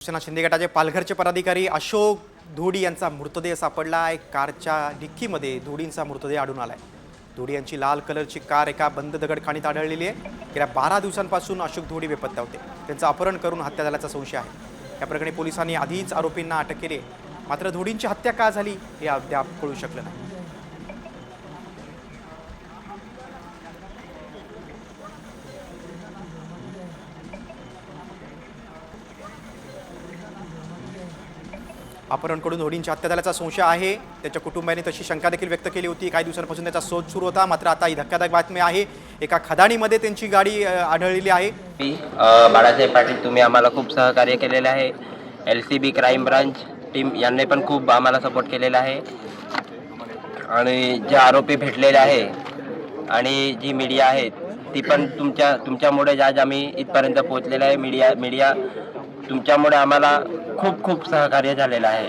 शिवसेना शिंदे गटाचे पालघरचे पदाधिकारी अशोक धोडी यांचा मृतदेह सापडला आहे। कारच्या डिक्कीमध्ये धोडींचा मृतदेह आढळून आलाय। धोडी यांची लाल कलरची कार एका बंद दगडखाणीत आढळलेली आहे। गेल्या 12 दिवसांपासून अशोक धोडी बेपत्ता होते। त्यांचं अपहरण करून हत्या झाल्याचा संशय आहे। या प्रकरणी पोलिसांनी आधीच आरोपींना अटक केली, मात्र धोडींची हत्या का झाली हे अद्याप कळू शकलं नाही। अपहरण करून धोडींची हत्या झाल्याचा संशय आहे। त्याच्या कुटुंबियांनी तशी शंका देखील व्यक्त केली होती। काही दिवसांपासून त्याचा शोध सुरू होता, मात्र आता ही धक्कादायक बातमी आहे। एका खदाणीमध्ये त्यांची गाडी आढळलेली आहे। बाळासाहेब पाटील तुम्ही आम्हाला खूप सहकार्य केलेले आहे। LCB क्राईम ब्रांच टीम यांनी पण खूप आम्हाला सपोर्ट केलेला आहे। आणि जे आरोपी भेटलेले आहे आणि जी मीडिया आहे ती पण तुमच्यामुळे आज आम्ही इथपर्यंत पोहोचलेला आहे। मीडिया तुमच्यामुळे आम्हाला खूप सहकार्य झालेलं आहे।